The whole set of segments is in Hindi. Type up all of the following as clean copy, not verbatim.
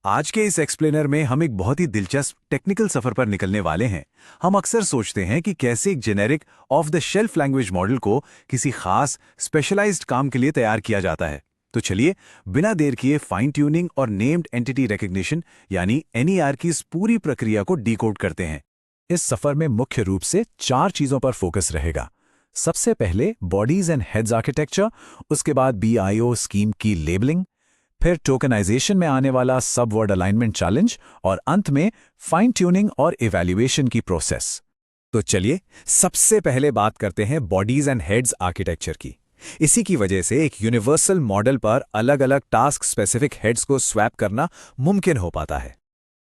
आज के इस एक्सप्लेनर में हम एक बहुत ही दिलचस्प टेक्निकल सफर पर निकलने वाले हैं। हम अक्सर सोचते हैं कि कैसे एक generic of the shelf language model को किसी खास स्पेशलाइज्ड काम के लिए तैयार किया जाता है। तो चलिए बिना देर किए फाइन ट्यूनिंग और नेम्ड एंटिटी रिकग्निशन यानी एनईआर की इस पूरी प्रक्रिया को डिकोड करते हैं। इस सफर में मुख्य रूप से 4 चीजों पर फोकस रहेगा। सबसे पहले बॉडीज एंड हेड्स आर्किटेक्चर, उसके बाद बीआईओ स्कीम की लेबलिंग, फिर टोकनाइजेशन में आने वाला सब वर्ड अलाइनमेंट चैलेंज और अंत में फाइन ट्यूनिंग और इवैल्यूएशन की प्रोसेस। तो चलिए सबसे पहले बात करते हैं बॉडीज एंड हेड्स आर्किटेक्चर की। इसी की वजह से एक यूनिवर्सल मॉडल पर अलग अलग टास्क स्पेसिफिक हेड्स को स्वैप करना मुमकिन हो पाता है।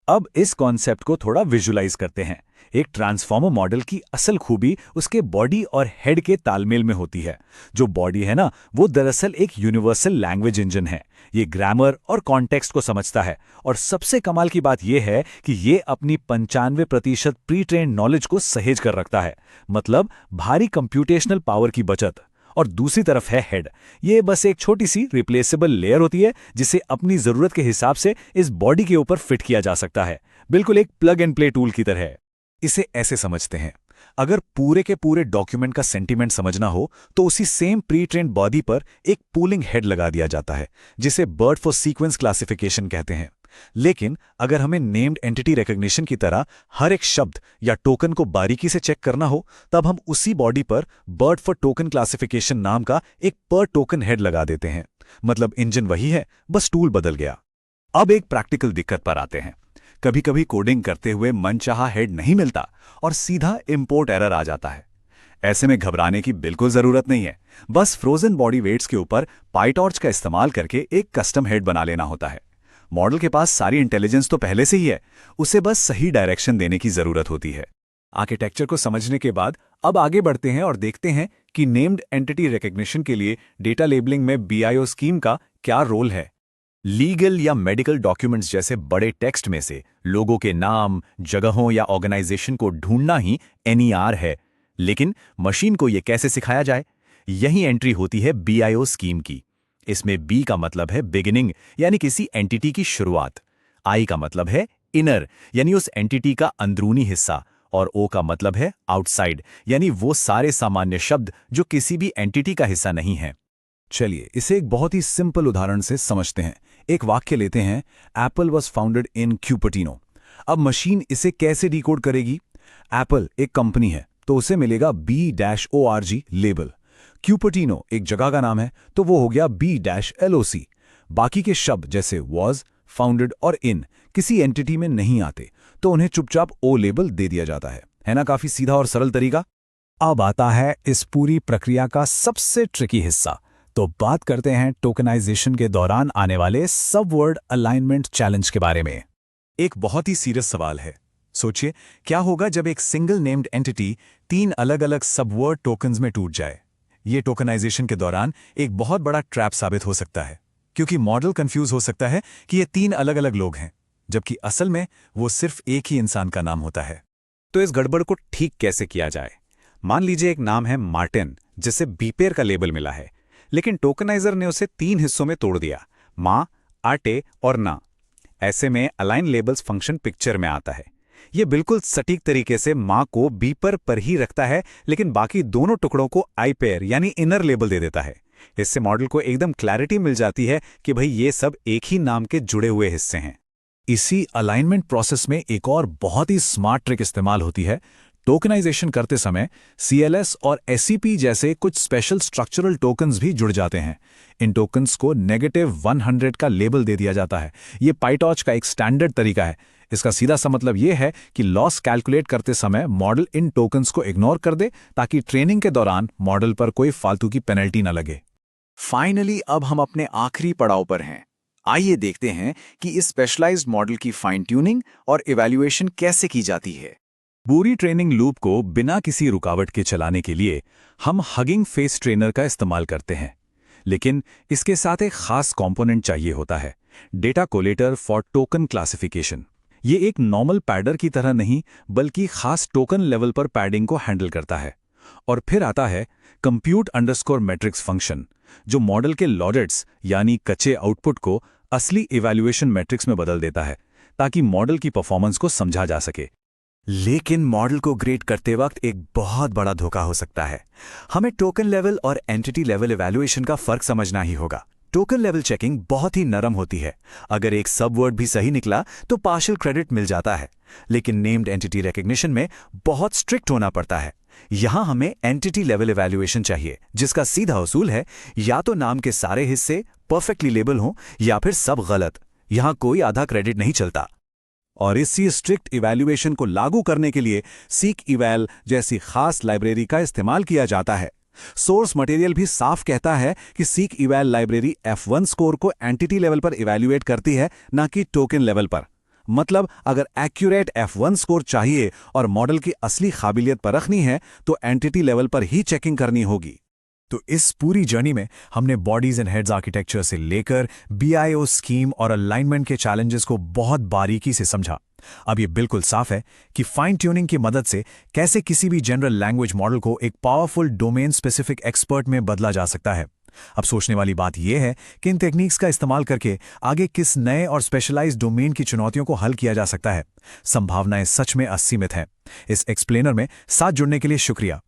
अब इस कॉन्सेप्ट को थोड़ा विजुलाइज करते हैं। एक ट्रांसफॉर्मर मॉडल की असल खूबी उसके बॉडी और हेड के तालमेल में होती है। जो बॉडी है ना, वो दरअसल एक यूनिवर्सल लैंग्वेज इंजन है। ये ग्रामर और कॉन्टेक्स्ट को समझता है और सबसे कमाल की बात यह है कि ये अपनी 95% प्री ट्रेन्ड नॉलेज को सहेज कर रखता है, मतलब भारी कंप्यूटेशनल पावर की बचत। और दूसरी तरफ है हेड। ये बस एक छोटी सी रिप्लेसेबल लेयर होती है जिसे अपनी जरूरत के हिसाब से इस बॉडी के ऊपर फिट किया जा सकता है, बिल्कुल एक प्लग एंड प्ले टूल की तरह। इसे ऐसे समझते हैं, अगर पूरे के पूरे डॉक्यूमेंट का सेंटीमेंट समझना हो तो उसी सेम प्री ट्रेन्ड बॉडी पर एक पूलिंग हेड लगा दिया जाता है, जिसे बर्ड फॉर सीक्वेंस क्लासिफिकेशन कहते हैं। लेकिन अगर हमें नेम्ड एंटिटी रिकग्निशन की तरह हर एक शब्द या टोकन को बारीकी से चेक करना हो, तब हम उसी बॉडी पर बर्ड फॉर टोकन क्लासिफिकेशन नाम का एक पर टोकन हेड लगा देते हैं। मतलब इंजन वही है, बस टूल बदल गया। अब एक प्रैक्टिकल दिक्कत पर आते हैं। कभी कभी कोडिंग करते हुए मनचाहा हेड नहीं मिलता और सीधा इंपोर्ट एरर आ जाता है। ऐसे में घबराने की बिल्कुल जरूरत नहीं है। बस फ्रोजन बॉडी वेट्स के ऊपर पाइटॉर्च का इस्तेमाल करके एक कस्टम हेड बना लेना होता है। मॉडल के पास सारी इंटेलिजेंस तो पहले से ही है, उसे बस सही डायरेक्शन देने की जरूरत होती है। आर्किटेक्चर को समझने के बाद अब आगे बढ़ते हैं और देखते हैं कि नेम्ड एंटिटी रिकग्निशन के लिए डेटा लेबलिंग में बीआईओ स्कीम का क्या रोल है। लीगल या मेडिकल डॉक्यूमेंट्स जैसे बड़े टेक्स्ट में से लोगों के नाम, जगहों या ऑर्गेनाइजेशन को ढूंढना ही एनईआर है। लेकिन मशीन को यह कैसे सिखाया जाए? यही एंट्री होती है बीआईओ स्कीम की। इसमें बी का मतलब है बिगिनिंग, यानी किसी एंटिटी की शुरुआत। आई का मतलब है इनर, यानी उस एंटिटी का अंदरूनी हिस्सा। और ओ का मतलब है आउटसाइड, यानी वो सारे सामान्य शब्द जो किसी भी एंटिटी का हिस्सा नहीं है। चलिए इसे एक बहुत ही सिंपल उदाहरण से समझते हैं। एक वाक्य लेते हैं, Apple was founded in Cupertino. अब मशीन इसे कैसे डिकोड करेगी? एप्पल एक कंपनी है तो उसे मिलेगा B-ORG लेबल। क्यूपर्टिनो एक जगह का नाम है तो वो हो गया B-LOC। बाकी के शब्द जैसे वॉज, फाउंडेड और इन किसी एंटिटी में नहीं आते तो उन्हें चुपचाप ओ लेबल दे दिया जाता है ना? काफी सीधा और सरल तरीका। अब आता है इस पूरी प्रक्रिया का सबसे ट्रिकी हिस्सा। तो बात करते हैं टोकनाइजेशन के दौरान आने वाले सब वर्ड अलाइनमेंट चैलेंज के बारे में। एक बहुत ही सीरियस सवाल है। सोचिए क्या होगा जब एक सिंगल नेम्ड एंटिटी 3 अलग अलग सब वर्ड टोकन्स में टूट जाए। ये टोकनाइजेशन के दौरान एक बहुत बड़ा ट्रैप साबित हो सकता है, क्योंकि मॉडल कंफ्यूज हो सकता है कि ये 3 अलग अलग लोग हैं, जबकि असल में वो सिर्फ एक ही इंसान का नाम होता है। तो इस गड़बड़ को ठीक कैसे किया जाए? मान लीजिए एक नाम है मार्टिन, जिसे बीपेर का लेबल मिला है, लेकिन टोकनाइजर ने उसे 3 हिस्सों में तोड़ दिया, मां, आटे और ना। ऐसे में अलाइन लेबल्स फंक्शन पिक्चर में आता है। ये बिल्कुल सटीक तरीके से मां को बीपर पर ही रखता है, लेकिन बाकी दोनों टुकड़ों को आई पेयर यानी इनर लेबल दे देता है। इससे मॉडल को एकदम क्लैरिटी मिल जाती है कि भाई ये सब एक ही नाम के जुड़े हुए हिस्से हैं। इसी अलाइनमेंट प्रोसेस में एक और बहुत ही स्मार्ट ट्रिक इस्तेमाल होती है। टोकनाइजेशन करते समय CLS और SCP जैसे कुछ स्पेशल स्ट्रक्चरल टोकन्स भी जुड़ जाते हैं। इन टोकन्स को -100 का लेबल दे दिया जाता है। ये पाइटॉर्च का एक स्टैंडर्ड तरीका है। इसका सीधा सा मतलब यह है कि लॉस कैलकुलेट करते समय मॉडल इन टोकन्स को इग्नोर कर दे, ताकि ट्रेनिंग के दौरान मॉडल पर कोई फालतू की पेनल्टी न लगे। फाइनली अब हम अपने आखिरी पड़ाव पर हैं। आइए देखते हैं कि इस स्पेशलाइज्ड मॉडल की फाइन ट्यूनिंग और इवैल्यूएशन कैसे की जाती है। पूरी ट्रेनिंग लूप को बिना किसी रुकावट के चलाने के लिए हम हगिंग फेस ट्रेनर का इस्तेमाल करते हैं, लेकिन इसके साथ एक खास कंपोनेंट चाहिए होता है, डेटा कोलेटर फॉर टोकन क्लासिफिकेशन। ये एक नॉर्मल पैडर की तरह नहीं, बल्कि खास टोकन लेवल पर पैडिंग को हैंडल करता है। और फिर आता है कंप्यूट अंडरस्कोर मैट्रिक्स फंक्शन, जो मॉडल के लॉडेट्स यानी कच्चे आउटपुट को असली इवैल्यूएशन मैट्रिक्स में बदल देता है, ताकि मॉडल की परफॉर्मेंस को समझा जा सके। लेकिन मॉडल को ग्रेड करते वक्त एक बहुत बड़ा धोखा हो सकता है। हमें टोकन लेवल और एंटिटी लेवल इवैल्यूएशन का फर्क समझना ही होगा। टोकन लेवल चेकिंग बहुत ही नरम होती है। अगर एक सबवर्ड भी सही निकला तो पार्शियल क्रेडिट मिल जाता है, लेकिन नेम्ड एंटिटी रिकग्निशन में बहुत स्ट्रिक्ट होना पड़ता है। यहां हमें एंटिटी लेवल इवैल्यूएशन चाहिए, जिसका सीधा उसूल है या तो नाम के सारे हिस्से परफेक्टली लेबल हों या फिर सब गलत। यहां कोई आधा क्रेडिट नहीं चलता। और इसी स्ट्रिक्ट इवैल्यूएशन को लागू करने के लिए सीक इवैल जैसी खास लाइब्रेरी का इस्तेमाल किया जाता है। सोर्स मटेरियल भी साफ कहता है कि सीक इवैल लाइब्रेरी F1 स्कोर को एंटिटी लेवल पर इवैल्यूएट करती है, ना कि टोकन लेवल पर। मतलब अगर एक्यूरेट F1 स्कोर चाहिए और मॉडल की असली काबिलियत परखनी है तो एंटिटी लेवल पर ही चेकिंग करनी होगी। तो इस पूरी जर्नी में हमने बॉडीज एंड हेड्स आर्किटेक्चर से लेकर BIO स्कीम और अलाइनमेंट के चैलेंजेस को बहुत बारीकी से समझा। अब ये बिल्कुल साफ है कि फाइन ट्यूनिंग की मदद से कैसे किसी भी जनरल लैंग्वेज मॉडल को एक पावरफुल डोमेन स्पेसिफिक एक्सपर्ट में बदला जा सकता है। अब सोचने वाली बात यह है कि इन टेक्निक्स का इस्तेमाल करके आगे किस नए और स्पेशलाइज्ड डोमेन की चुनौतियों को हल किया जा सकता है। संभावनाएं सच में असीमित हैं। इस एक्सप्लेनर में साथ जुड़ने के लिए शुक्रिया।